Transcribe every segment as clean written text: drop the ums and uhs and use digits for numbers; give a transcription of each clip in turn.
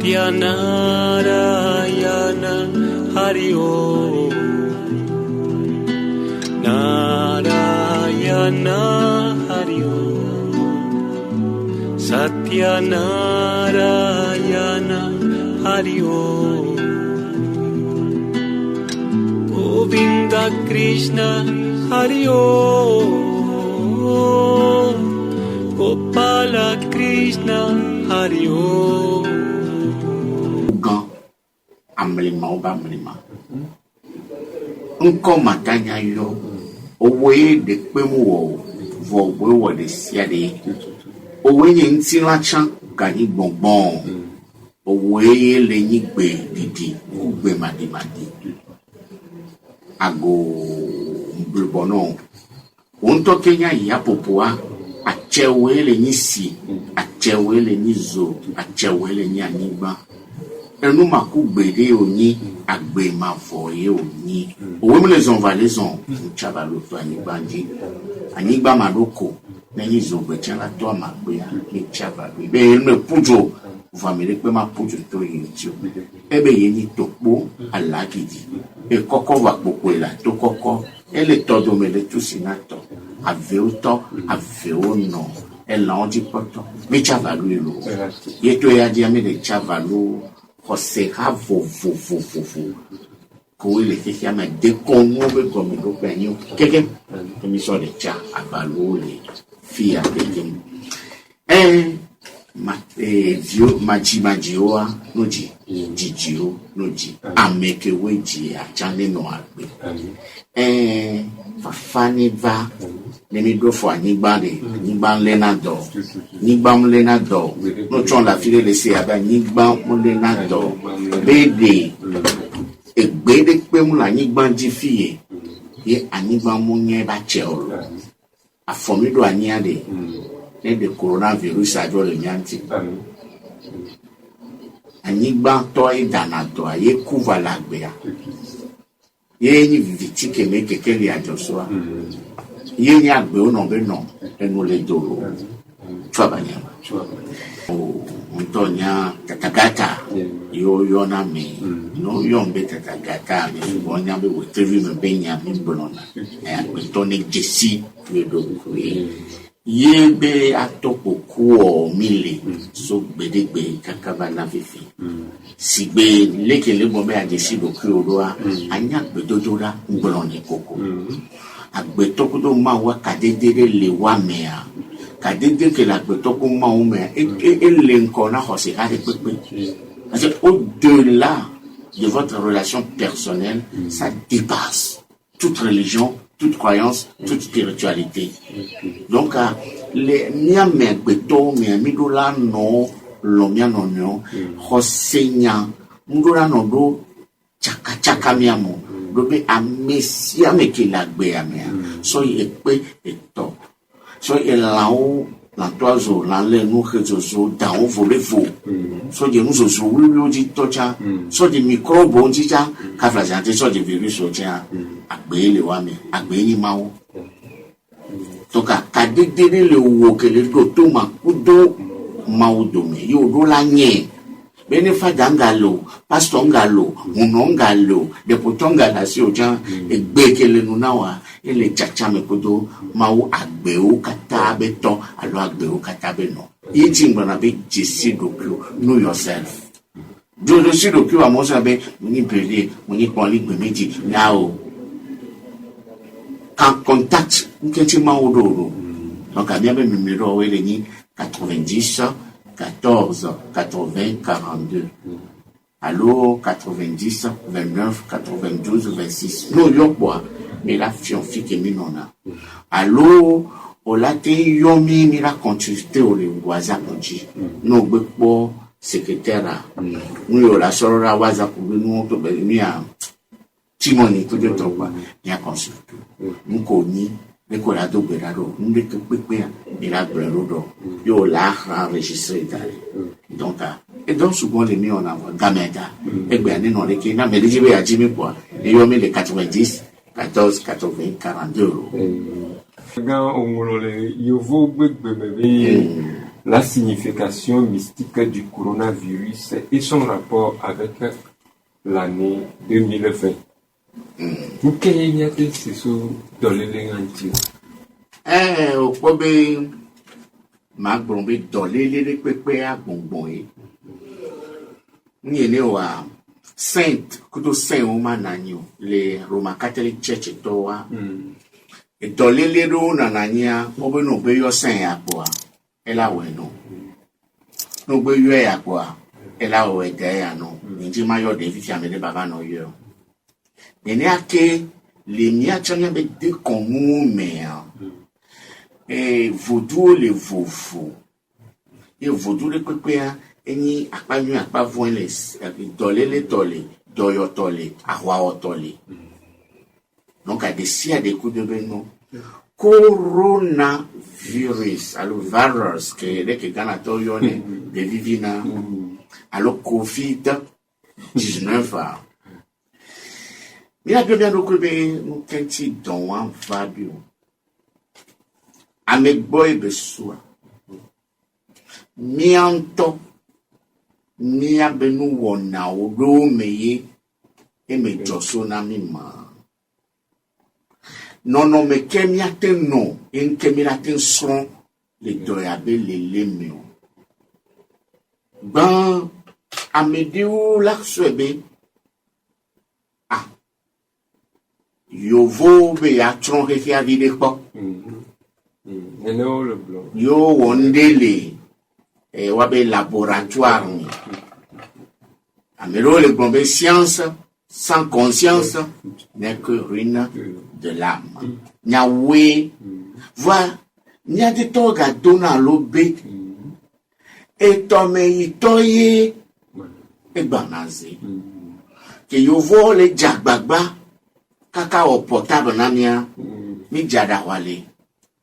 Satyanarayana Hari Om. Narayana Hari Om. Satyanarayana Hari Om. Govinda Krishna Hari Om. Gopala Krishna Hari Om. Amlima oba amlima. Nko matanya yo. Owe de kwemu wo. Vogwe wo de siade. Owe ye nti lacha gani bonbon. Owe ye le nyigbe didi. Ugbe madi. Ago mblubono. Unto Kenya ya popoa. Achewe le nyisi. Achewe le nizo. Achewe le nyaniba. Enu maku gbede oni agbe ma foye oni owe me les onvalaisons chabalo to anigba madoko nyi zo gbe chala to amagbe ya ni chabalo be me pujo family pe ma pujo to yin ti o ebe ye ni topo alagidi e koko wa popo la to koko ele todo me le tu sinato aveuto aveuno el onji poto me chabalo lo ye to ya dia me de chabalo Koseka vo. Koile keke ama dekono be gomido penyo. Keke commission de cha abalole fia keke. Dio majioa noji jijio noji ameke weji achane no agbe. Fafani va nemi do fo anigba lenado no chon la file laisser aba anigba lenado bede egbede pe mu la anigba di fie ye anigba mu nye ba cheolo afomido aniade de coronavirus ajo le nyanti anigba to idanato aye kuva lagbe ya ye ni vitike me kekeli ajosoa ye ni agbe o no be no enu le dolo twabanya Antonia tatagata yo na me no yo mbe tatagata me bonya be wetri me benya me bonona Antonia jesi we do kwe ye be atoko ku mile so gbedegbe kakaba na fifi sigbe lekele bo be ajesi do ku odoa anya gbedodora ngbonone koko agbetoko do ma wa kadedere le wa mea kadede ke la gbetoko ma o mea ele nko na hose ha de pepe parce que au-delà de votre relation personnelle ça dépasse toute religion, toute croyance, toute spiritualité. Donc les miame gbeto me midola no lo miano no hosenya mudola no do chaka miamo dobe amesia mekela gbe amea so yepe eto so elao la toizo la le no khezo da on volevo so de nous so wi di tocha so de microbe on tija ka flagante so de virus o tia agbele wa me agbele mawo toka kadedere le wo kele do to ma kudo mawo do me yo do la nye bene fada ngalo pastor ngalo uno ngalo deputy ngala si o tia egbe kele nu na wa ele chacha me kudo mawo agbe o kata beton alo agbe o kata be no yiti ngbona be jesi do know yourself do si do ku amo sa be ni pele ni pon li gbe meji now quand contact nketi mawo do donc a bien be mi ro we le ni 90 14 80 42 allo 90 29 92 26 no yo bois mais la fianfi que mi nona allo o la te yomi mi la consulter o le waza konji no gbe po secrétaire nous yo la sorora waza ko be nu to be mi a timoni to de to pa ni a consulter nko ni le ko la do be la do nde ke pepe mi la bre do yo la enregistrer dale donc et donc souvent les mis en avant gameda et bien ni non le ki na me di be a jimi po e yo mi le 90 14 80 42 Gan ongolo le yovo gbegbe bebe la signification mystique du coronavirus et son rapport avec l'année 2020. Pour qu'il y ait des sous dans les lentilles. Au problème, ma bombe dans les pépés à bonbon. Ni ne wa saint kudo saint o mananyo les Roman Catholic Church towa e dolele ro nananya obo no be yo saint apo ela we no be yo e apo ela o e de ya no nji ma yo de fi amede baba no yo ene ake le mia chanya be de komu me e voodoo le vofu e voodoo le kwekwa eni akpanyu akpavoinles dolele tole doyo tole ahwa tole donc a des a des coups de beno coronavirus alors virus que les que gana toyone de vivina alors covid 19 il a bien donc be nous kenti don wan fabio amek boy besua mianto Nia benu wona odo meye eme joso na mima nono me kemia ten no en kemia ten son le doyabe le lemio ban amediu la swebe yovo be atron ke fia vide ko yo wondele wabe laboratoire ni amelo le bombe science sans conscience n'est que ruine de l'âme nyawe voilà nya de toga dona lobe et tome itoye e banaze que yo vo le jagbagba kaka o portable na mia mi jada wale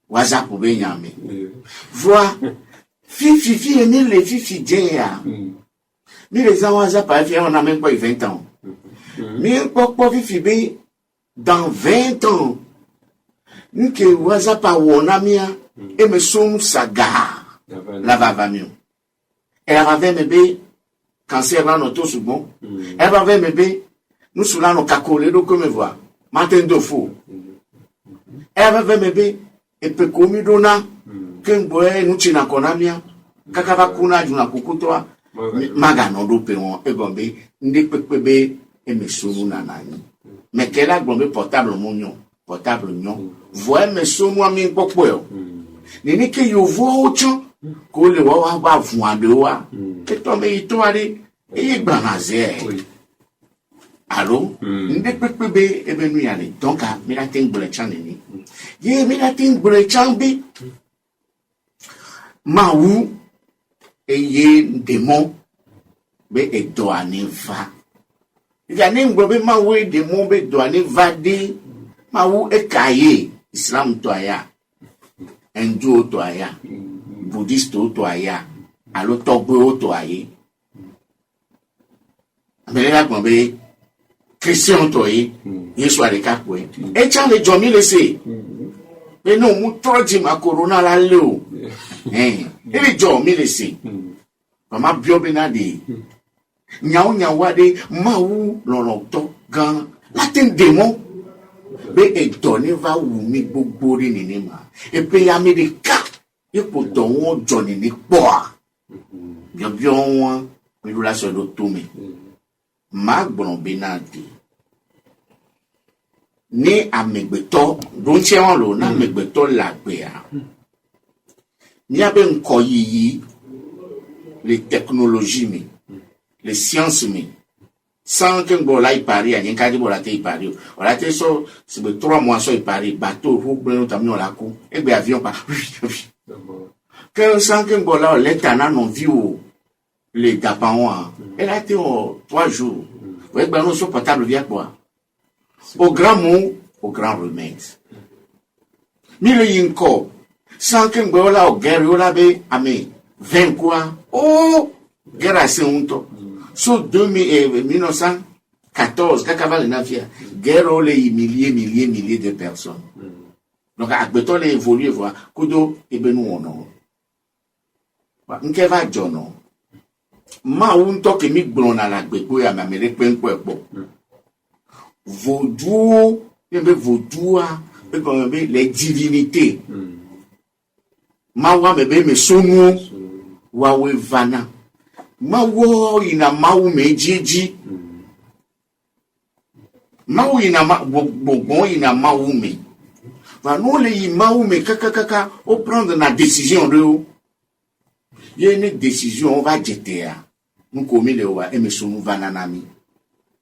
WhatsApp be nyame voilà Fifi, et ni les fifi déjà. Ni les gens pas on n'a même pas eu 20 ans. Mais pas fifi dans 20 ans. Ni que waza pa wona mia et me son saga. La va mieux. Elle avait bébé cancer là notre sous bon. Elle avait bébé nous sous là nos cacolé donc me voir. Matin de fou. Elle avait bébé et peut commis dona. Kengboe nuchina konamia kakava kuna juna kukutwa magano dope won egombe ndi pepebe emesunu nanani mekela gombe portable monyo portable nyon voe mesunu ami popo yo nini ke yo vo ocho ko le wa ba fun ade wa ke to me ito ari e gbanaze allo ndi pepebe ebenu yale donc a miratin bole chaneni ye miratin bole chambi Maou eye démon be edoane va. Yane ngbobe maou e démon be doane va de maou e kaye Islam to aya. Hindu to aya. Buddhiste to aya. Alo togbo to aye. Amela ngbobe Christian to ye. Yesu ale kakwe. E chale jomi lese. Mais non, mon troisième à corona la leo. Et les gens, mais laissez. Maman Biobenade. Nyawade, Maou, l'onto, gan, latin démon. Mais et donné va ou mi boubori ninema. Et puis y'a des cas. Et pour ton Johnny ni bois. Bien, mais vous la sur l'auto, mais. Mag bon benade. Ni amegbeto don't chewan lo na amegbeto lagbe a ni abe nko yiyi les technologies mi les sciences mi sans que ngo la ipari a yen ka di bo la te ipari o la te so c'est 3 mois so ipari bateau ro gbe tam no la ko egbe avion pa que sans que ngo la letana non vi o les dapawa elle a été 3 jours ouais ben no so portable via quoi. Au grand mot, au grand remède. Mille yinko, sans que m'bola au guerre be ame 20 quoi. Oh, guerre assez honto. Sur 1914, kakava navia, guerre les milliers de personnes. Donc à beton les évoluer voir kudo et benou on. nke va jono ma un to ke mi gbona la gbegbo ya ma mere pe npo epo vaudou be vaudoua be comme be les divinités ma wa me sonu wa we vana ma wo ina ma wu mejeji ma wu ina ma bon ina ma wu me va no le yi ma wu me kaka o prendre la décision de o il y a une décision on va jeter nous commis le wa e me sonu vana nami.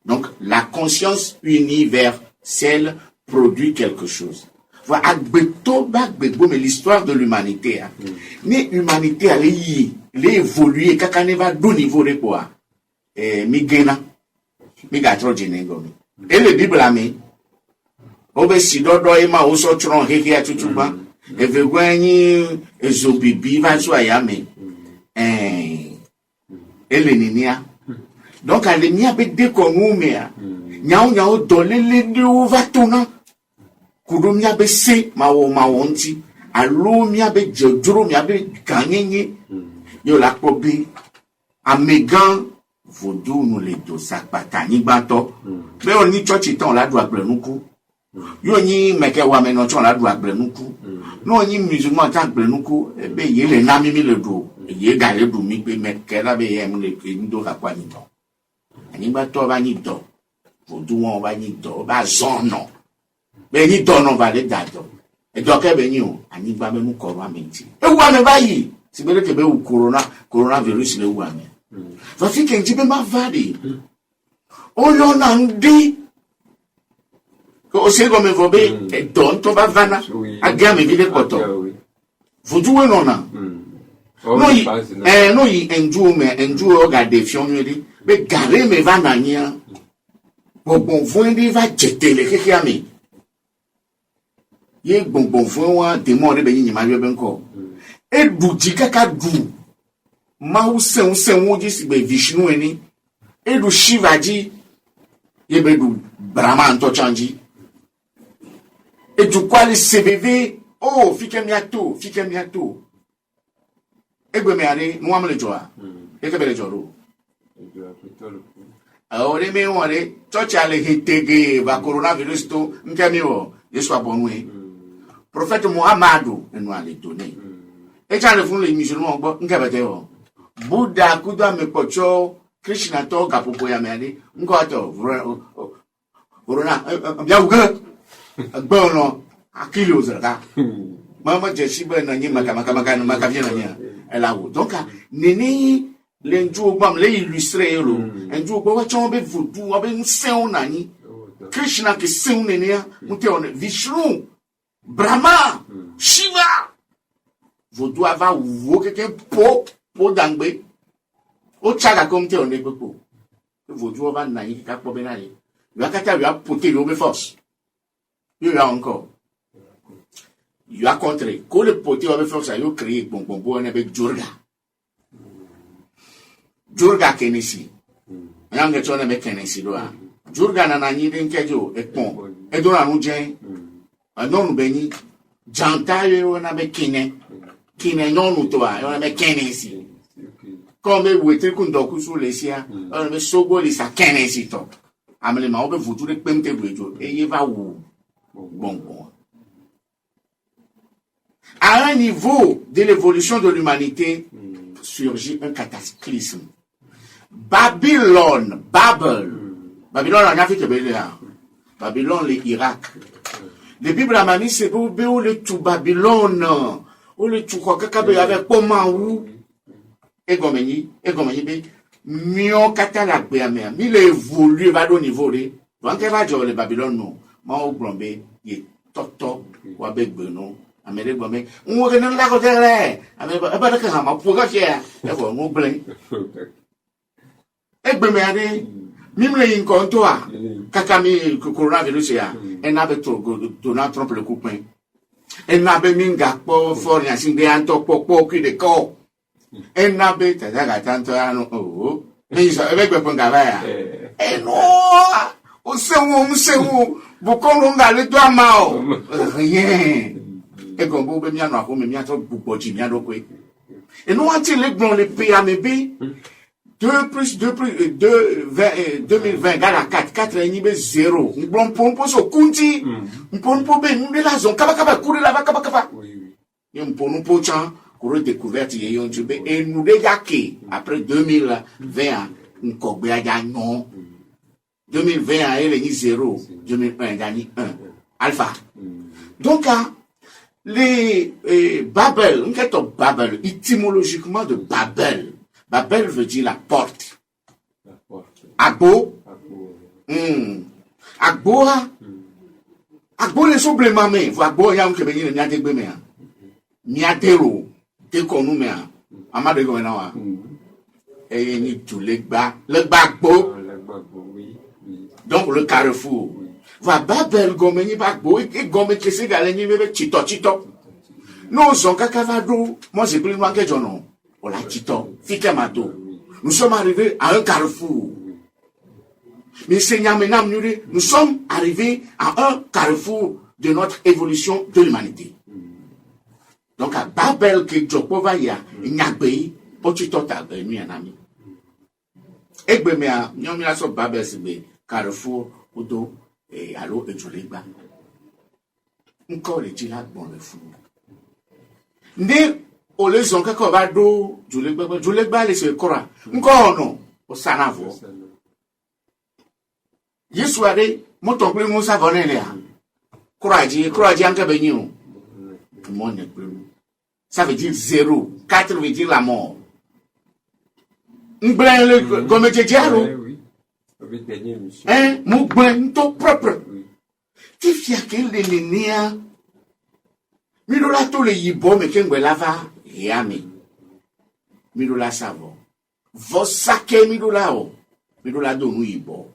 Donc la conscience universelle produit quelque chose. Voilà, mais l'histoire de l'humanité. Mais l'humanité, elle évolue, elle va deux niveaux de quoi. Migena, migatro jenengo. Et le Bible a mis. Obe sidodo ema oso tron heke ya tutuba. Eve gwenyi ezobibi va so ayame. Ele ninia. Donc elle n'y a pas de conumea. Nyao dolele de ovatona. Kudo mi abe se mawonti. Alo mi abe jodro mi abe ganyenye. Yo la kobe. Amegan vodo no le do sakpata ni bato. Be oni church ton la do agbenuku. Yo ni meke wa me no ton la do agbenuku. No ni musulman tan agbenuku e be ye le nami mi le do. Ye gale do mi pe meke la be yem le ke ndo la kwa ni ton. Anigba to ba ni do. Vodo won ba ni do ba zono. Be ni do no ba le dajo. E do ke be ni o anigba be mu ko wa menti. E wa me bayi. Si bele ke be u coronavirus le wa me. Va fi ke njibe ma vadi. O lo na ndi. Ko o se go me vobe e don to ba vana. Aga me vide koto. Vodo we no na. No yi enju o ga de fion yedi. Be gare me vana nya. Bon voindi va jeter le keke ami. Ye bon voin démon de benyi ma yobe nko. E du jikaka du. Ma u se woji si be Vishnu eni. E du Shivaji. Ye be du Brahma anto chanji. E du kwali sebeve. Oh, fike miato. E gwe me ale, nou amle joa. E ke bele joro. Ore me wore, church ale hitege va coronavirus to nkemi wo, Yesu abonwe. Prophète Muhammadu enu ale donné. E chale fun le musulman gbo nkebete wo. Buddha kudo me pocho Krishna to gapopo ya me ale, nko ato corona bia uga. Gbo no akili ozaka. Mama jeshi be na nyi maka via na nya. Ela wo. Donc nene l'enjou bam le illustré lo enjou bo wa chon be voodoo wa be nsen nani Krishna ke sen nenia mute on Vishnu Brahma Shiva voodoo ava wo keke po dangbe o chaga comme te on e popo voodoo va nani ka po be nani yo akata yo apote yo be force yo ya encore yo a contre ko le pote yo be force yo créer bon on be jorga Jurga kenisi. Yange chone me kenisi doa. Jurga na nanyi den kejo ekpon. E do na nu jen. Anonu beni janta yo na be kine. Kine nonu to a yo na be kenisi. Comme wetri kun doku su lesia. On be sogo li sa kenisi to. Amele ma obe vutu de pemte brejo. E ye va wu. Bon. À un niveau de l'évolution de l'humanité surgit un cataclysme. Babylone en Afrique, Babylone, l'Irak. Le Bible a mis c'est où le tout Babylone, où le tout kakabe avec comment où, et gomeni, mion katalak béamé, il évolue, va au niveau de, donc il va dire le Babylone, non, ma au blombe, il est toto, ou avec benon, amène gomé, on va la côté là, amène pas de carama, pour gâcher, et bon, on blâme. Egbe me ade mimle inkonto a kaka mi coronavirus ya enabe to Donald Trump le coupin enabe minga po for ya singbe anto po ki de ko enabe tazaga tanto anu o mi so egbe po ngaba ya no o sewu bukongo ngale to amao yen egongo be mi anu ako me mi ato buboji mi adokwe Et nous, on tire les blonds, les PAMB, 2020, gala 4 et 0. On pose au Kunti, on pose pour ben, nous la zone, kaba, courir là-bas, kaba. Et on pose nous pour chan, courir découverte, et nous déjà qui, après 2020, on cogne à non. 2020, elle est 0. 2001, elle est 1. Alpha. Donc, les Babel, on dit Babel, étymologiquement de Babel. Babel veut dire la porte. Agbo. Agbo, Agbo, les soublements, mais, vous Agbo, il y a un qui vient de Niadegbe, mais, Niadero, Tekonu, mais, Amadego, maintenant, et il y a tout le Bagbo. Donc, le carrefour. Va Babel, Gomeni, Bagbo, et Gomeni, qui s'est galé, Chito. Nous sommes Kakavado. Moi, j'ai pris moi que j'en ai. On l'a Chito, Fikamato. Nous sommes arrivés à un carrefour. Mais Seigneur, maintenant, nous sommes arrivés à un carrefour de notre évolution de l'humanité. Donc, à Babel, que Jopova ya, Nyagbe, Pochito Tabe, nous un ami. Et bien, nous sommes Babel, c'est carrefour, Odo, et allo, et Joléba. Encore les Tila, bon, le fou. Né, au leçon, quand on va do, Joléba, les Sekora. Encore non, au Sanavo. Yesouare, mon ton plus, mon savonnet, là. Croyez, en Cabignon. Mon n'est plus. Ça veut dire 0. 4 veut dire la mort. M'blen le comme Diaro. Hein, m'blen to propre. Ti fia que le nenia. Mirola to le yibo me kengwe lava yami. Mirola savo. Vosake mirola o. Mirola do nous yibo.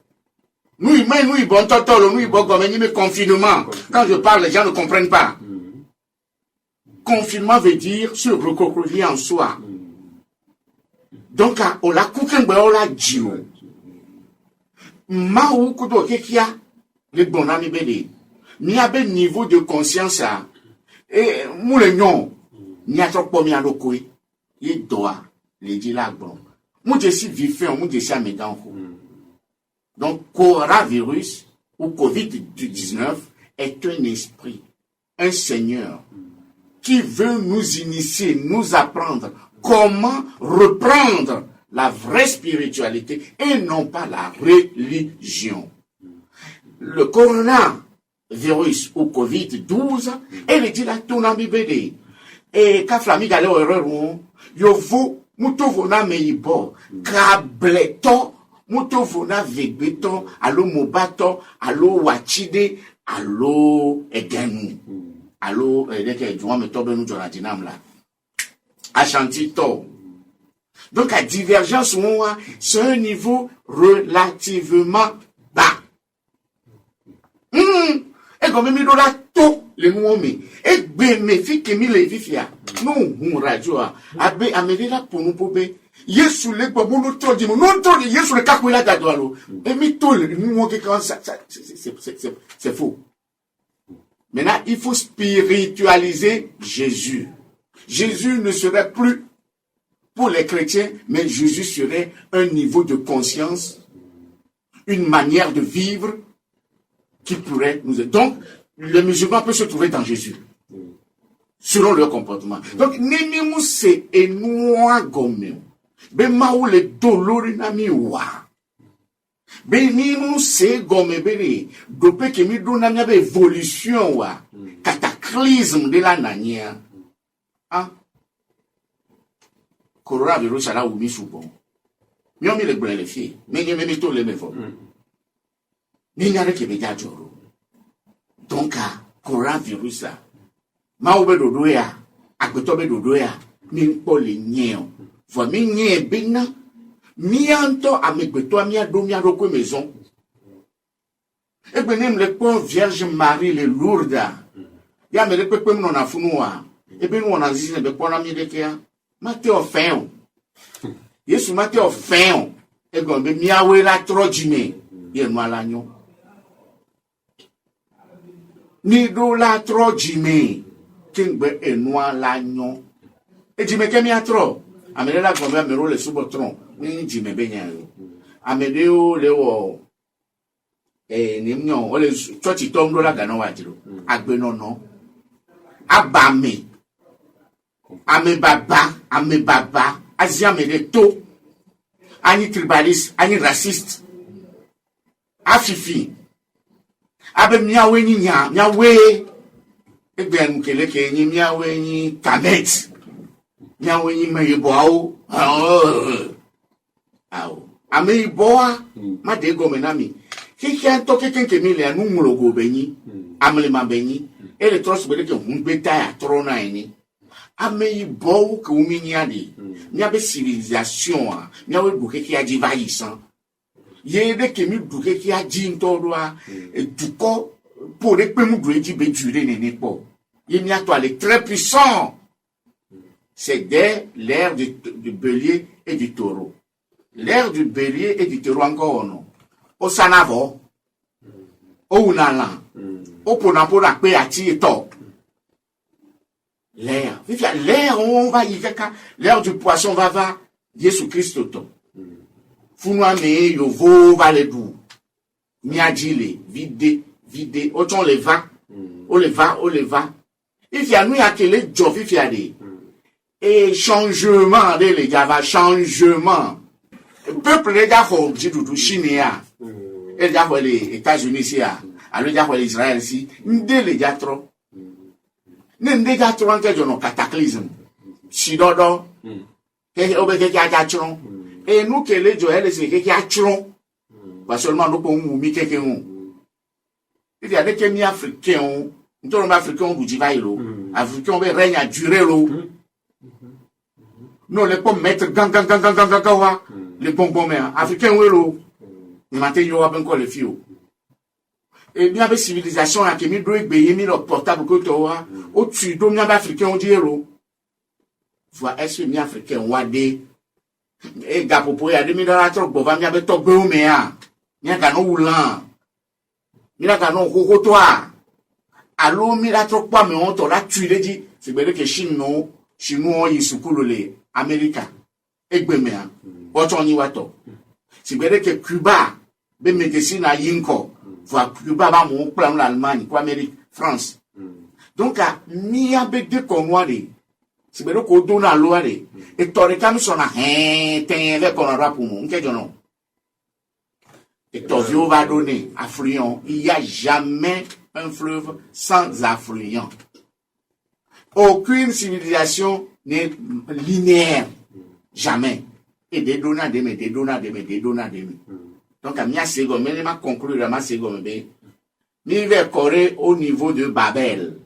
Nous yibo totolo nous yibo comme ni me confinement. Quand je parle les gens ne comprennent pas. Confinement veut dire se recroqueviller en soi. Donc, on l'a coupé, on l'a dit. Maou kudo kekia, les bons amis belé. Ni a ben niveau de conscience, et moulignon, ni a trop pomi à l'okoué. Il doit, les dit là, bon. Moi, je suis vifé, moi, je suis à mes dents. Donc, coronavirus, ou COVID-19, est un esprit, un Seigneur, qui veut nous initier, nous apprendre comment reprendre la vraie spiritualité et non pas la religion. Le coronavirus ou Covid-12, elle dit la tonambibede. Et quand Flami gale erreur, yovo, mutovona meibo, kableto, mutovona vegbeto, allo mobato, allo wachide, allo egenu. Allo, dès je me tombe nous la dyname là. Achantito. Donc, à divergence, c'est un niveau relativement bas. Et comme il doit tout, les mots, et bien, mes filles qui m'y les vifia. Non, mon radio, abe, amélie pour nous poubé. Yesu le babou, nous trop dit, nous trop dit, Yesu le cacoula d'adoualo. Et mi tout, nous, c'est faux. Maintenant, il faut spiritualiser Jésus. Jésus ne serait plus pour les chrétiens, mais Jésus serait un niveau de conscience, une manière de vivre qui pourrait nous aider. Donc, les musulmans peuvent se trouver dans Jésus, selon leur comportement. Donc, nenimu se enua gomeo. Ben maou le dolori na mi wa. Beninu se gome bere. Dope ke mi do na mi abe évolution wa. Cataclysme de la nania. Ah. Coronavirus ala ou mi soubon. Mi on mi le gwen le fi. Mais nye me to le me fo. Ni nyare ke be jajoro. Donc coronavirus la. Ma oube dodo ya. Akbeto be dodo ya. Mi po le nyeo. Fwa mi nye bina. Mi anto amekbeto mi ado mi adoko maison. E benem le pon Vierge Marie le Lourdes. Ya me le pepe non afunua. E ben on azine be pon ami de kia. Mate ofin. Yesu mate ofin. E gombe mi awe la trojime. Ye no ala nyo. Ni do la trojime. Kingbe enwa la nyo. Et tu me kemi atro. Amele la gombe amero le subotron. Ni jime benya yo. Amedeo le wo nimnyo ole church tomdo la gano wajiro. Agbe no. Abame. Ame baba. Azia mele to. Ani tribaliste, ani raciste. Afifi. Abe miawe ni miawe. Ebe mukele ke ni miawe ni kamet. Miawe ni meyeboao. Ame boa ma de go menami. Kiki anto keke mile anu mulogo benyi. Amle mabenyi. Ele trust bele ke hunbeta ya trona eni. Ame bo ke uminiadi. Miabe civilisation, miawe buke ki ajivayisan. Yede ke mi duke ki aji ntodwa duko pour les pemu dueji be duré nene po. Ye mi ato ale très puissant. C'est dès l'ère du bélier et du taureau. L'ère du bélier et du taureau encore non. O sanavo. O unala. O ponapona pe ati eto. L'ère. L'ère on va y kaka. L'ère du poisson va. Jésus Christ auto. Funwa me yo vo valedou. Miadjile, vide. Autant le va. O le va. Il y a nous à quel job il y a des. Et changement de les gars, changement. Le peuple les gars font du Chine à. Et les gars les États-Unis ici à. Alors les gars les Israël ici. Ndé les gars trop. Ndé gars trop en quelque chose cataclysme. Si dodo. Qu'est-ce que y a trop. Et nous que les Joël c'est qu'il y a trop. Pas seulement nous pour nous quelque chose. Il y a des Kémi africains. Nous sommes africains vous dites lo. Africains ben règne à durer lo. Non les pommes mettre gang les bonbons mais africains oui lo. Ni matin yo a ben quoi les filles. Et bien avec civilisation à Kémi doit payer mis le portable que toi. Au tu do bien africain on dit lo. Vois est-ce que africain wade et gapopo ya $2000 trop bova mi avec to gbe o me a. Ni ka no wulan. Mi la ka no koko to a. Alo mi la trop pa me on to la tuile di. C'est bien que Chinois yi sukulu le America. Egbe me a. Oto ni wato. C'est bien que Cuba be médecine à yinko. Vois Cuba ba mon plan l'Allemagne, pour Amérique, France. Donc a mi avec de konwari. C'est bien que dona loare. Et tore kam sona ten ve konora pour mon que non. Et Tovio va donner affluent. Il n'y a jamais un fleuve sans affluent. Aucune civilisation n'est linéaire. Jamais. Et des dona de me. Donc, à mi a segome, mais ma conclure à ma segome, mi ve coré au niveau de Babel.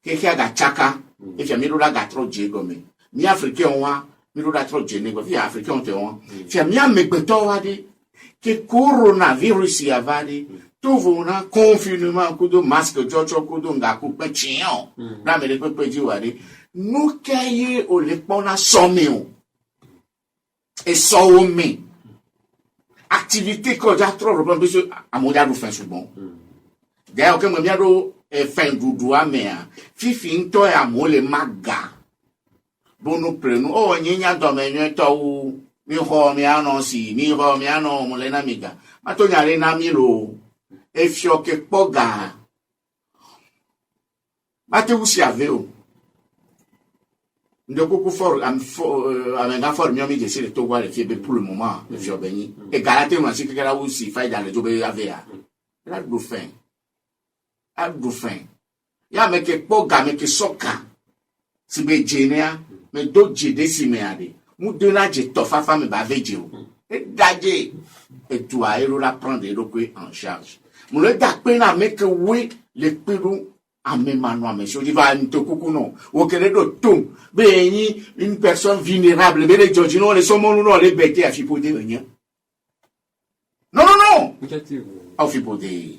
Keke aga chaka, et fi amiro la gatro djegome. Mi africain wa, miro la tro djenego, fi africain te wa. Fi amia megbeto wa de, que coronavirus y avade, tout na confinement, coup de masque, jojo, coup de ngaku, pechion. Na me le pepe di wa de, nous kaye o le pona someo. Et soome. Activité que j'ai trop repris, parce que à mon diable fin sur bon. D'ailleurs, que mon diable fin doudoua, mais fifi to ya mole maga. Bon nous prenons, oh, nyanya domaine to ou, mi ho mi annonci, mi ho mi annon mole na miga. Ma to nyale na milo, e fio ke poga. Ma te usi aveo. De beaucoup fort, avec un fort mieux, j'essaie de tout voir les filles pour le moment, le fior béni. Et Galaté, moi, c'est que là aussi, faille dans le job de la VA. Là, dauphin. Il y a mes que poga, mes que soka. Si be généa, mais d'autres j'ai décimé à des. Mou de là, j'ai tofa femme bavé djéo. Et d'adjé. Et toi, il la prendre et en charge. Mou le dakpena, mais que oui, les pérou. Amemanoa, monsieur, il va nous te non. Au Kélédo, tout. Béni, une personne vulnérable. Mais les Georginos, les saumons, nous, les bêtes à Fipodé, non. À Fipodé.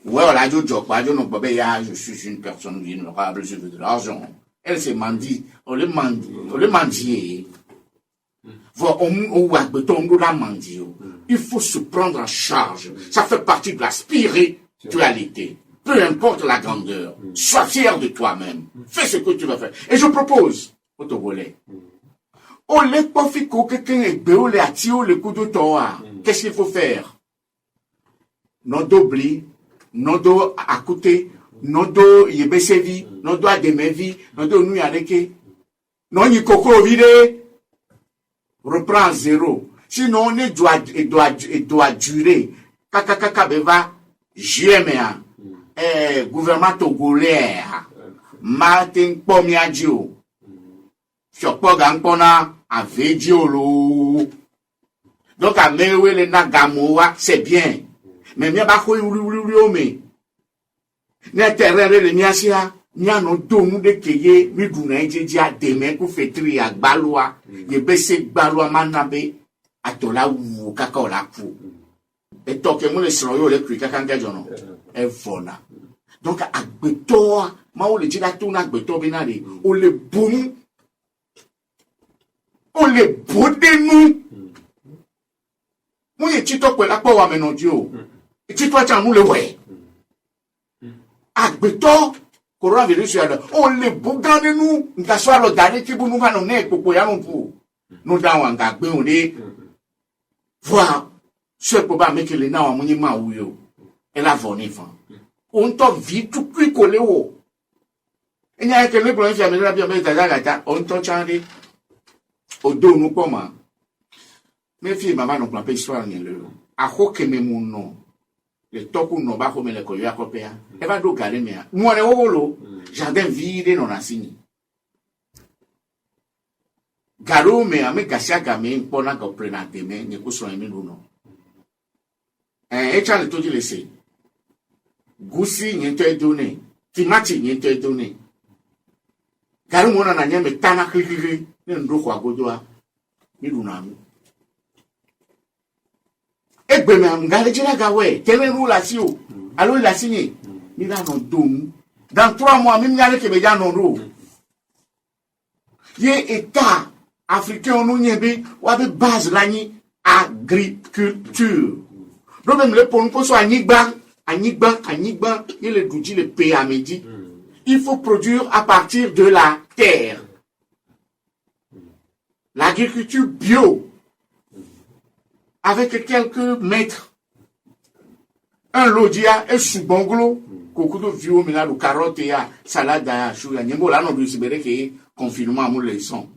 Ouais, là, je suis une personne vulnérable, je veux de l'argent. Elle s'est mendie. On le mendier. Il faut se prendre en charge. Ça fait partie de la spiritualité. Peu importe la grandeur, sois fier de toi-même. Fais ce que tu vas faire. Et je propose au Togolais. On les profite quelqu'un est béo les attire les coups de toa. Qu'est-ce qu'il faut faire? Non d'oubli, non d'eau à côté, non d'eau yebesevi, non d'eau à demevi, non d'eau nous yareke. Non y coco vide. Reprend à zéro. Sinon on est doit durer. Kaka beva JMA. Gouvernement togolais. Martin Pomiadio. Fiokpo gangpona avediolo. Donc à mewe le nagamoa c'est bien. Mais mia ba ko wuri ome. Ne terere le miasia, nya no donu de keye mi duna ejeja deme ku fetri agbalua. Ye bese gbalua manabe atola wu kaka ola ku. Et toke mo le sro yo le kri kaka ngajo no. E vona. Donc agbeto ma o le jira to na agbeto bi na de o le bonu o le bodenu. Mo ye tito pe la po wa menoji o. Tito acha mu le we. Agbeto coronavirus ya o le boganenu nka so alo dare ti bu nu va no na epopo ya no pu. No da wa nga gbe o de. Voilà. Ce que ba mekele na wa munyi ma wuyo. E la voni fan. On to vi tout qui collé o. Enya ke le problème fi amela bi amela gata on to chande. O do nu poma. Me fi mama no plan pe histoire ni le. A ho ke me mu no. Le toku no ba ko me le ko ya ko pe ya. E va do gale me ya. Mo ne wo jardin vide non asini. Garo me ame gasia game mpona ko prena deme ne ko so emi no. E cha le to di le se. Gusi nyento edone, timati nyento edone. Garo mo na nyame tana klikiri ne ndo kwa godoa. Ni lunamu. Egbe me am gale jira gawe, tele nu la si o. Alo la signé. Mi la no donu. Dans 3 mois, même yale ke be ja no ro. Ye état africain nous nyebe wa be base la ni agriculture. Donc même le pour nous so anigba, il le douji le pays à midi. Il faut produire à partir de la terre. L'agriculture bio avec quelques mètres. Un lodia et sous bongolo, kokudo vio mina lu carotte ya salade ya chou ya nyembo la no du sibere ke confinement mo le son.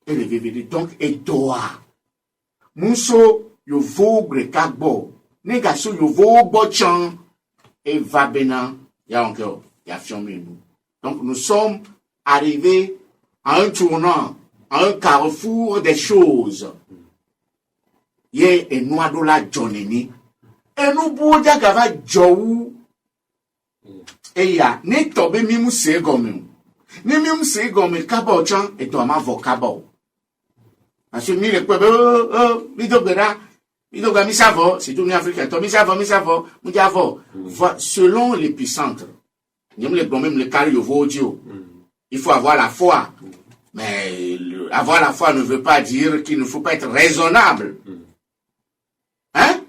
Et le VVD donc et doa. Muso yo vogre kagbo. Nega so yo vogbo chan et va bena ya encore ya fiomé nous. Donc nous sommes arrivés à un tournant, à un carrefour des choses. Ye et noa do la joneni. Et nous boudia gava jowu. Et ya ni tobe mi mu se gomi. Ni mi mu se gomi kabo chan et to ma vocabo. Parce que mi le kwebe mi do bera mi do ga mi savo, c'est tout ni africain. To mi savo, mu diavo. Selon l'épicentre. Ni me le bon même le carré vodio. Il faut avoir la foi. Mais avoir la foi ne veut pas dire qu'il ne faut pas être raisonnable. Hein?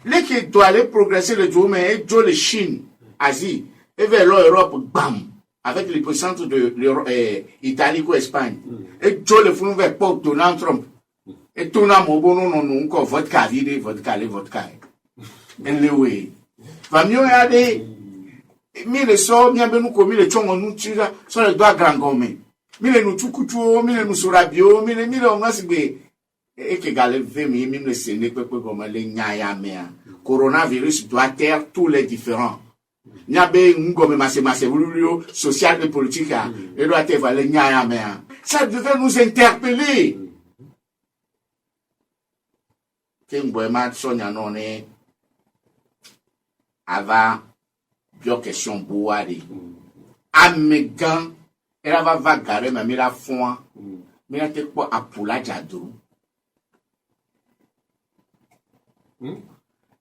Les qui doivent aller progresser le jour, mais Joe le Chine, Asie, et vers l'Europe, bam, avec les puissances de l'Italie ou Espagne. Et Joe le font vers Pop Donald Trump. Et tout le monde, non, encore vodka vide, vodka. Et le way. Va mieux regarder. Mille so, bien nous comme les chongons nous tira, sur les doigts grand gomme. Mille nous tukutuo, mille nous surabio, mille on a signé. Et que galère même le Séné comme les nyaya mea. Coronavirus doit taire tous les différents. Nyabe ngome masse social et politique et doit taire les nyaya mea. Ça devait nous interpeller. Kengboema sonya none ava bio question boari. Amegan elle va vagare mais la fond. Mais te quoi apula jadou.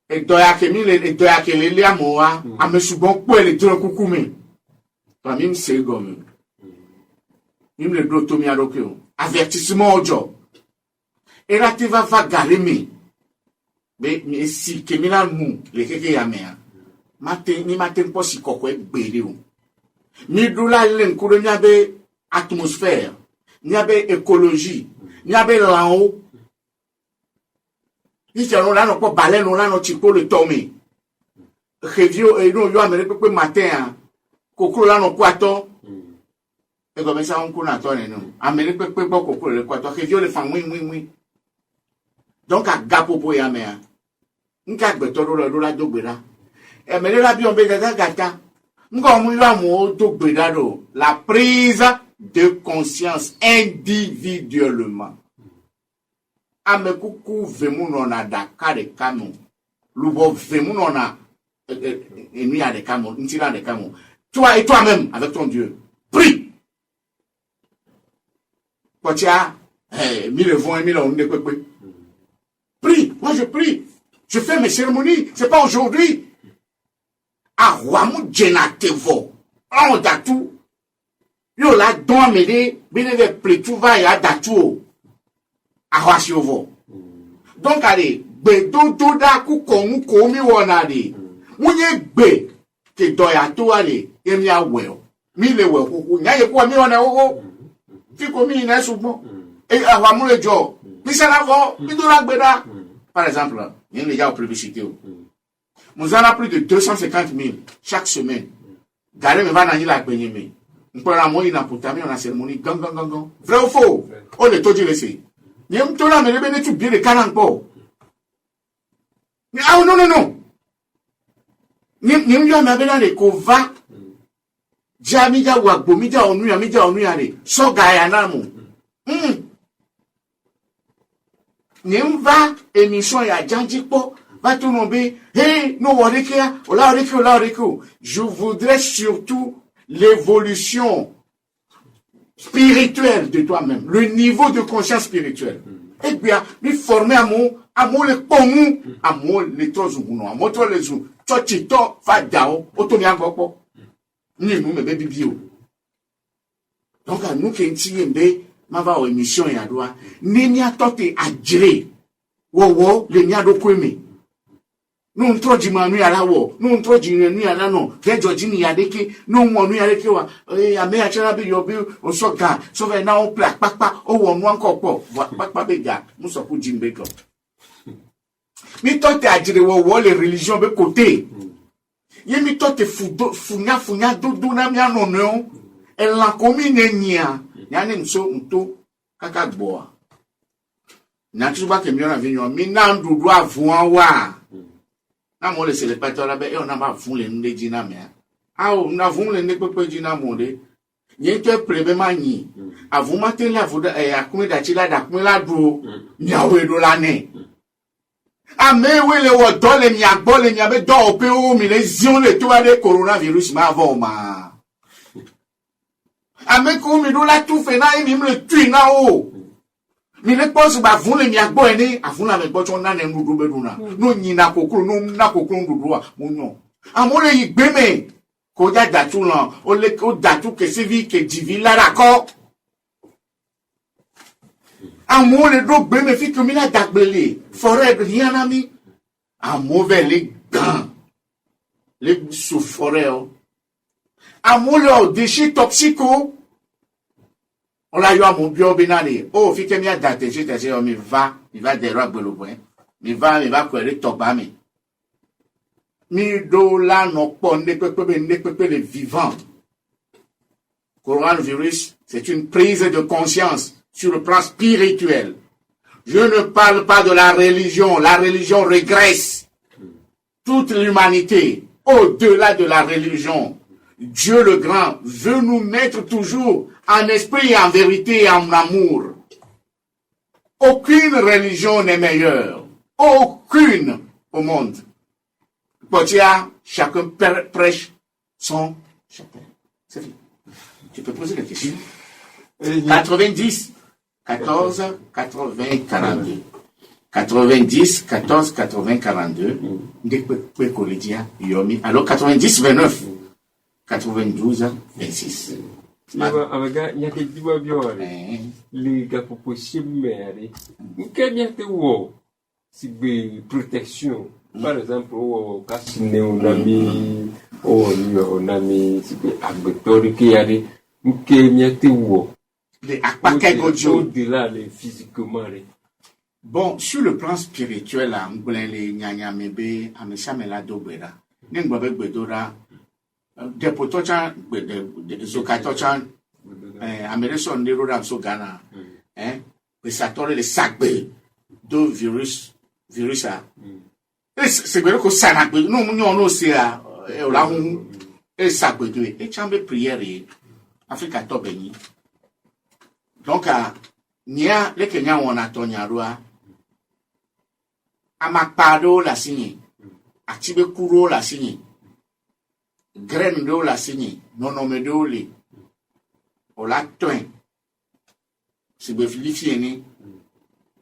Et doya ke le amoa a me subon po le dro kukume to mi se gomi mi le do to mi aroke o avertissement ojo e la te va garemi be mi si ke mi la mu le keke ya me matin po si kokwe gbere o mi do la le nkuro nya be atmosphère, il y a écologie, il y a là-haut. Il y a là, pas balai, là, non, tu peux le tomber. Revio, et nous, yo, mais matin, coco, là, non, quoi, ton. Et comme ça, on connaît, toi, non. Amérique, peu, coco, le quoi, toi, revio, les femmes, oui. Donc, à gapo, pour y aller, hein. Nka gbetoro la do gbera e me la bi on be gata nka mu la mo do gbera do la prise de conscience individuellement ame kuku vemu no na dakare kanu lubo vemu no na enu ya de kanu ntira de kanu toi et toi-même avec ton Dieu prie potia mille vont mille on de pepe prie moi je prie. Je fais mes cérémonies, c'est pas aujourd'hui. Ah, wamu jenatevo. On datu. Yo la don mede, beneve pletuva ya datu. Ah, wasiovo. Donc, allez, bedo doda ku komu komi wonade. Munye be, ke doyato ale, emi a well. Mi le well, kuku, nyaye kwa mi wana ogo. Fiko mi ina subo. E awamu le jo. Mi sanavo, mi do la gbeda. Par exemple, il y a déjà publicité. Nous en avons plus de 250 000 chaque semaine. Gare me va dans la peine. On peut la moitié dans pour terminer la cérémonie. Gang. Vrai ou faux? On est tout dit laisser. Il y a un peu là, mais le tout bien de 40 pots. Ah non. Ni m'y a bien les cova. Jamida ou abomida onu ale. So gayana mo. Nimva émission ya janjipo va tout nommer hey no warekia ola oreko. Je voudrais surtout l'évolution spirituelle de toi-même, le niveau de conscience spirituelle. Et bien, lui former amour le pomu, amour le tozuguno, amour to le zu, chochito fa dao, otomi angopo. Ni nous me bibio. Donc à nous qui ntiembe mava o émission ya doa neni atote adjire wo le nya do kweme no ntroji manu ya lawo no ntroji nu ya la no kejo jini ya deke no wonu ya deke wa ame a chara bi yobi o soka so ve na o pla papa o wonu anko po papa bega mu so ku jimbe ko mi tote adjire wo le religion be côté ye mi tote funya do na mi anono e la commune nya yani mto kaka gboa na tuba ke mi ona vinyo mi na ndudu avun wa na mo le célébration la be e ona ba fun le nde jina me o na fun le nde pepe jina mo de yen to prebe manyi avun mate la voda akumi da chila da kun la duro mi awe do la ne ame we le wo do le mi agbo le mi abe do ope o mi le zion le to de coronavirus ma avo ma Avec mi do la tout fait na mi le tue na o mi le pose ba vun le mi agbo eni afun la me gbo chon na ne ndudu beduna no yin na kokuru no na kokuru ndudu wa mo no amore yi gbe me ko ja datu lan o le ko datu ke sevi ke divi la rako amore do gbe me fi ko mi la dagbele forêt rien ami amove le gan le sous forêt o amore déchets toxiques on l'a eu à mon bio benani. Oh, fi que mi a daté, je te dis, mi va des rois beloboin. Mi va quoi, les tobami. Mi do la no pon, ne peut les vivants. Coronavirus, c'est une prise de conscience sur le plan spirituel. Je ne parle pas de la religion régresse. Toute l'humanité, au-delà de la religion, Dieu le grand veut nous mettre toujours en esprit et en vérité et en amour. Aucune religion n'est meilleure. Aucune au monde. Potia, chacun prêche son chapelle. C'est fini. Tu peux poser la question. 90, 14, 80, 42. 90, 14, 80, 42. Alors 90, 29. 92, 26. Amaga nyake diwa biore liga possible nkenya te wo sigbe protection par exemple o kasine onami sigbe agbetori ke yare nkenya te wo Au-delà, physiquement. Bon, sur le plan spirituel, là, les nyanyamebe, ameshamela dobera. N'engbabe gbedora, depotocha, zokatocha, amereson nerora sogana, pesatore le sagbe, do virus a. C'est vrai que ça n'a pas, non, c'est là, et sagbe do, et chambe prière, Afrika tobeni. Donc, nia, le Kenya on a tonyarua, amakpado la signe, atibe kuro la signe, graine do la signe, nonome do le, ola toin, si be filifieni,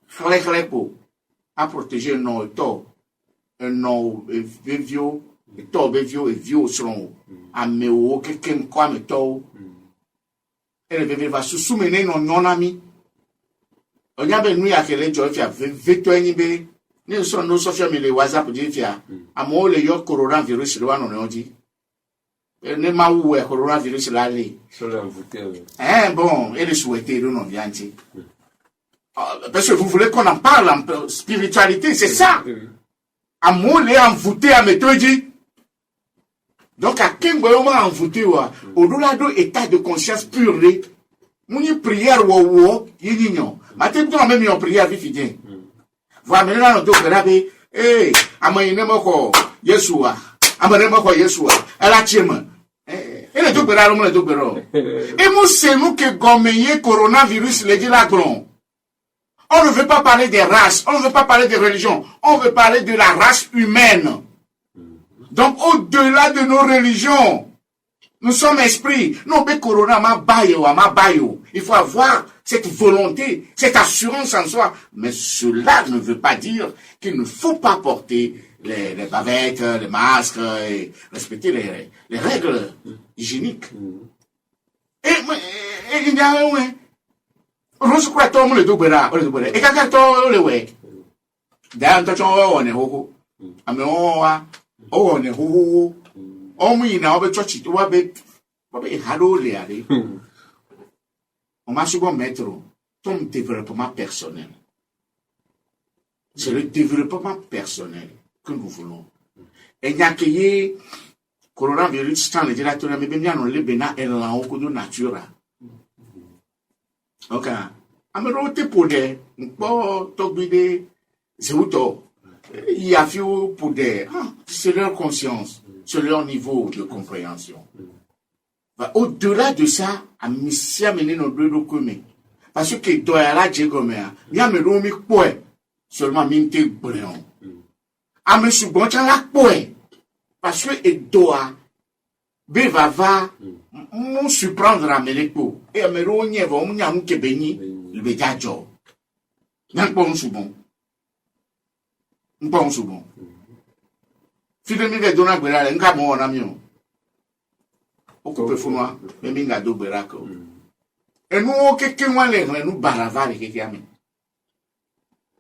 khlepo, a protéger non to, non bevio, to bevio et vio son, a meo kekem kwa me to, et le bébé va se soumener non ami. On y a ben nous à quel endroit il y a 20 be. Nous sommes nos sociaux mais les WhatsApp dit il y a à moi le yo coronavirus le one on dit. Ne ma où est coronavirus là les. Bon, et le souhaiter nous non bien dit. Parce que vous voulez qu'on en parle en spiritualité, c'est ça. À moi les envoûter à me dit. Donc à quel moment envoûter au-delà de état de conscience pure, mon prière wo yinyo. Matin tu même une prière vivide. Voilà maintenant on doit graver amayine moko Yeshua. Amane moko Yeshua. Ela chema. Le doit graver le doit graver. Et moi c'est nous que gommeyer coronavirus le dit la gron. On ne veut pas parler des races, on ne veut pas parler des religions, on veut parler de la race humaine. Donc, au-delà de nos religions, nous sommes esprits. Non, mais Corona, ma bayo. Il faut avoir cette volonté, cette assurance en soi. Mais cela ne veut pas dire qu'il ne faut pas porter les bavettes, les masques, et respecter les règles hygiéniques. Et il y a un on se croit tout le dobera, et quand on le way. D'ailleurs, on est au on est ho on mi na obe church to wa be halo le ale on m'a souvent mettre ton développement personnel. C'est le développement personnel que nous voulons. Et il y a que coronavirus tant le directeur mais bien on le bena et la au de nature. OK. Amero te pode po to bide zeuto. Il y a vu pour des c'est leur conscience, c'est leur niveau de compréhension. Au-delà de ça, à missia mener nos deux documents. Parce que doit la djegomea, il y a me romi poe, seulement minte bréon. A me suboncha la poe, parce que et doit, bevava, mon surprendre à meleko, et à me rogne, va on y a un kebeni, le bejajo. N'a pas un soubon. N'pas un soubon. Fidemi ve dona gbera, n'ka mo on amio. Okupe funwa, mais minga do berako. Et nous, quelqu'un nous barava les quelqu'un.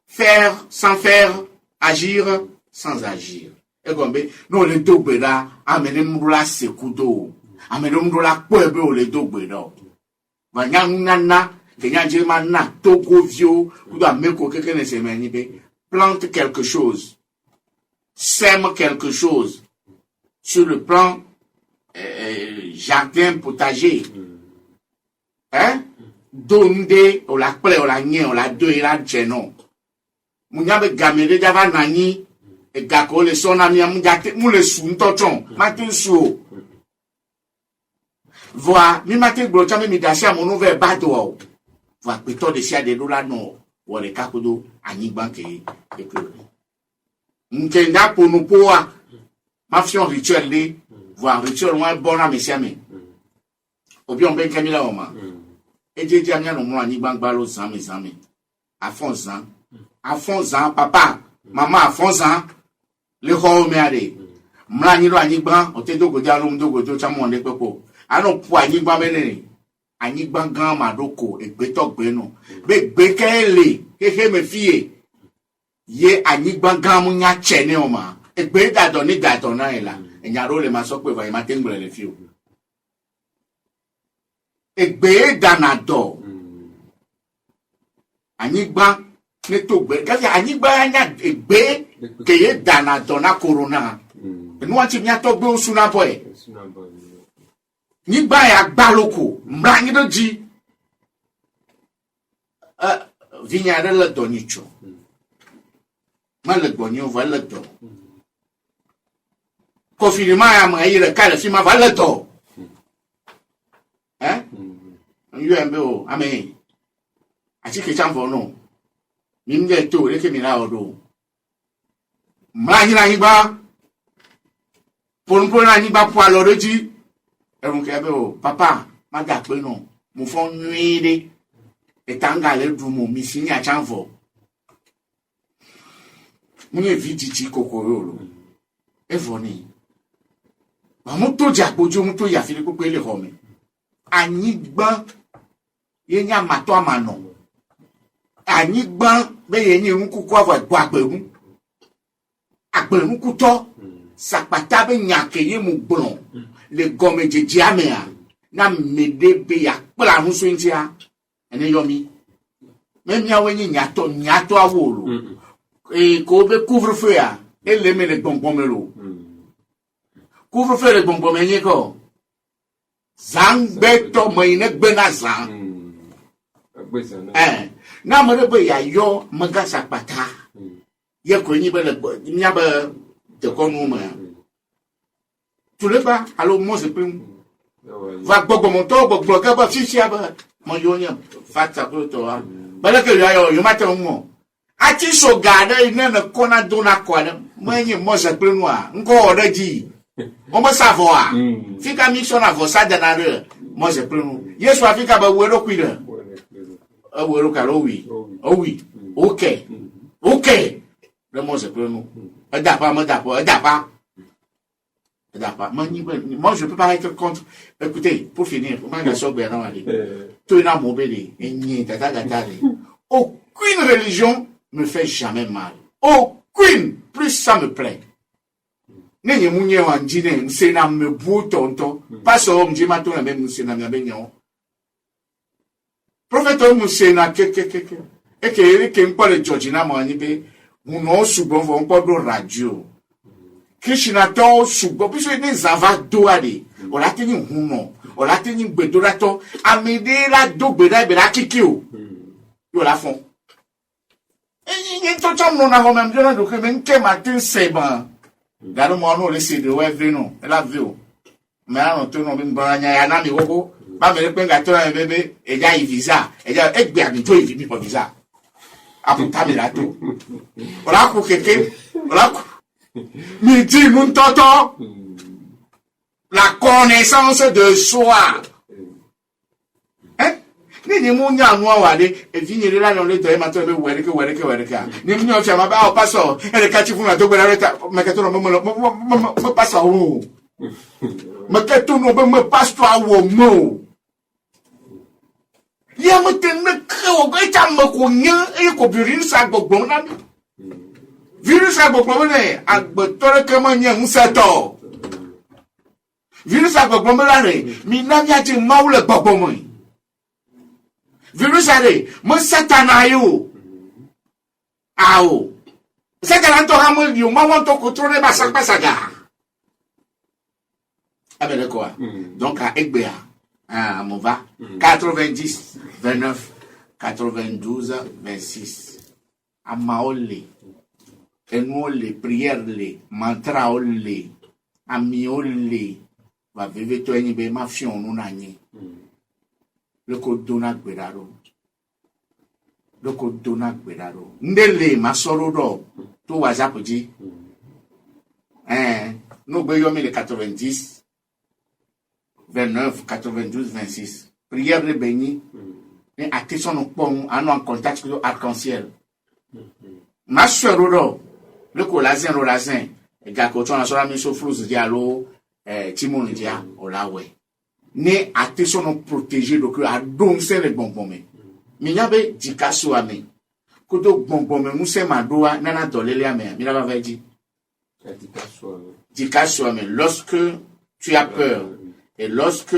Faire sans faire, agir sans agir. Et comme nous les deux bera, amener m'oula sekudo, amener m'oula poebe les deux bera. Vanyangana, kenyajemana, togo vio, ou doit meko quelqu'un ne se manibe, plante quelque chose, sème quelque chose sur le plan jardin potager. Hein? Donde, on la plaît, on la nye, on la deux, et la djenon. Mounyabe gamede java nani, et gako le son ami, moule sou, n'tochon, matin sou. Voa, mi matin blochame mi dasia mon nouvel bateau. Voa, peto de sia de dola no, ou le kakodo, ani banke, et que. M'kenda pour nous poa, ma fion rituel de, voa, rituel moins bon à messiame. Ou bien ben kamila oma. Et j'ai dit à moi, ni banque balo zame. À fond zan, papa, maman à fond zan, le ho me ade. Mla ni lo ani ban, o te do go dia lo mdo go do chamo de pepo. Ano po ani ban menene. Ani ban gan madoko e gbe to gbe no. Be gbe kele, hehe me fie. Ye ani ban gan mu nya chene o ma. E gbe dado ni dado na ela. E nya ro le ma so pe va ma tengbele le fie. Egbe danado anyigba ne to gbe kasi anyigba anya egbe ke ye dana dona corona no anti mi atogbe osuna boy nyigba ya gbaloko mbra nyi do ji vignare le donicho ma le gonyo va le do confinement ya ma yire kale fi ma va le do UMBO amen ati ke champo no mi nge to le ke mi la odo ma nyina nyigba pon na nyigba po alo reji erun ke be o papa ma ga pe no mo fon nwire etanga le du mo mi sini a champo mo ye viditi kokoro evoni ba mo to ja pojo mo to ya fi ko pe le ho mi anyigba yenya mato amano anyigba be yenye nkuku ava gbo agberu kuto sapata be nyake ye mu gbon le gomejeje amea na mede be ya pla hu so ntia ene yomi memi awenyi nyato awolo ko be couvre-feu ya ele me le gbongbomelo couvre-feu le gbongbomenye ko zangbeto moine gbena zang na mare be ya yo maga sapata ye ko nyi be le nya be de konu ma tu le ba alo mo se prim va gbogbo mo to gbogbo ka ba fifi aba mo yo nya fata ko to wa bala ke yo mata mo ati so gada ina na kona dona kwana mwenye mo se prim wa nko odaji on me savo a fika mission avosa danare mo se prim yesu afika ba wero kwira wero karo wi okay le mo se prim adapa moi je peux pas être contre. Écoutez, pour finir, moi je suis bien allé. Tout est mobile aucune religion me fait jamais mal. Aucune, plus ça me plaît. Nenye munye wanjine msena mebu tonto. Paso mjima to na me msena ngabenyo. Prophète msena keke. Eke mpole Georgina mwanibe muno subon vo mpodo radio. Krishna to subo biso ene zava doade olateni huno olateni gbedorato amedera dogbeda bera kikio yo la fon enyi to chamno na homa mjona do ke menke matin seba garo mo no le sede we vino la vio me ano to no bin branya ya na mi gogo ba me pe nga to na bebe eja visa eja egbe ami to ivi po visa aputa mi la to ola ku keke ola ku mi dit nous toto la connaissance de soi. Hein? Ni mu nya nu awade e fi nyere la no le to e ma to be wereke. Ni mu nya ofia ma ba o paso e le ka chi fun na to gbera reta ma ke to no mo paso wo. Ma ke to no be mo paso wo mo. Ya mo ten me ko go ta mo ko nya e ko birin sa gbogbo na mi. Virus a gbogbo ne agbotore kama nya nseto. Virus a gbogbo re mi na nya ti mawle gbogbo mo. Virus are mo satana yo. Ao. Satana to ha mo yo ma won to contrôler ba saga. Abele quoi. Donc à Egbea on va 90 29 92 26 à Maolé. Enu le prière le mantra le ami le va vivre to enyi be ma fion nu na nyi le ko dona gbedaro ndele ma soro do to whatsapp ji no gbe yo mi le 90 29 92 26 prière le béni ni attention no pon anu en contact avec arc-en-ciel ma soro do le colazin rolazin e ga ko tona so la mi so flous dialo timon dia olawe ne attention no protéger donc a don c'est le bonbon mi nyabe dikaso ami ko do bonbon mu se madoa nana dolele ame mi la va dire dikaso ami lorsque tu as peur et lorsque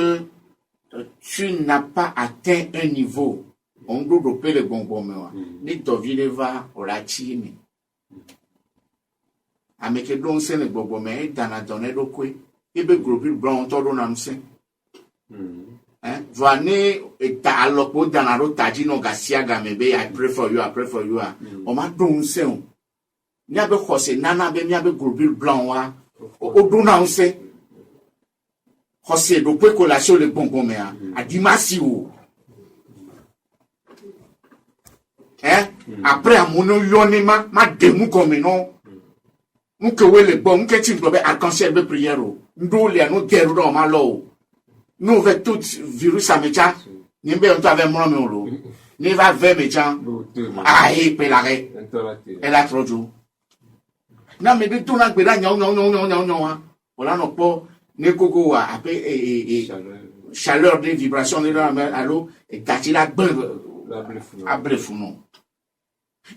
tu n'as pas atteint un niveau on do do pele gbongbon me wa ni dovi le va ora chi mi ameke don se le gbongbon me dana donne do kwe ebe grobi brown to do na mse Vane eta alopo dana ro taji no gasia ga mebe I pray for you o ma don se o ni abe khose nana be mi abe grobi blanc wa o do na nse khose do pe collation le gbongbon me a dimasi o après amono yoni ma demu comme non nke wele bon nke tin globe arc-en-ciel be prière o ndo le no geru do ma lo nous avec tout virus amecha ni be on avec moi me lo ni va vers mecha ai pe la re elle a trop jour na me de tout na gbe da nyon wa wala no po ne koko wa ape chaleur de vibration de la allo et tati la ablefuno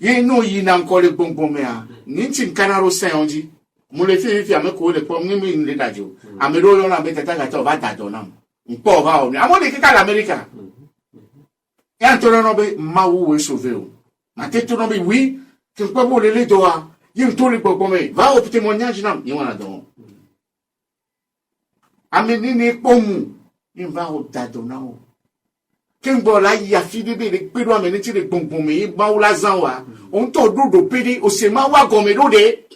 ye no yi na nko le gbongbon me a ni tin kanaro sen onji mo le fi ame ko le pom ni mi le dajo ame ro yo na be tata ga to ba dajo na npo va o ni amo le kika l'America e antoro no be ma wo we sauver o ma te to no be oui que pas mo le do a yi nto le gbongbon me va au témoignage na ni wana don ame ni pomu ni va o dajo na o Kengbo la ya fide be le pedo amene ti le gbongbon me ba wula zan wa on to do pede o se ma wa gome do de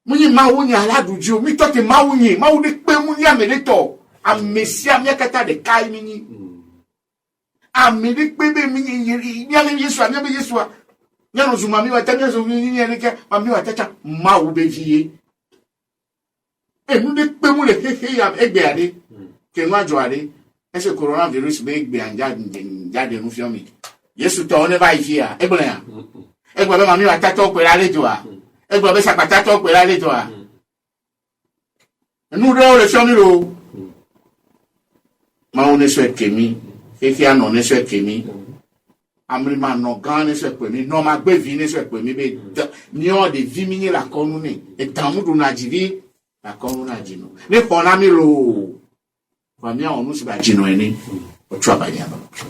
munyi ma wo nya la duju mi to te ma wo yin ma wo de pe mu ya mele to amesia mi kata de kai mi ni amele pe be mi ni ya le Yesu anya be Yesu nya no zuma mi wa tanya zo ni ni ke ma mi wa tata ma wo be vie e mu de pe mu le hehe ya egbe ade ke nwa jo ade ese coronavirus be gbe anja jade nu fiomi Yesu to ne ba ifia egbon ya egbo be ma mi wa tata pe la lejo a egbo be sapata to pe la lejo a nu do le fiomi ro ma one so kemi efia no ne so kemi amri ma no gan ne so pe mi no ma gbe vi ne so pe mi be ni o de vi mi ni la konu ni e tamudu na jivi la konu na jinu ne pona mi ro Famia on nous va jino eni o trabanya ba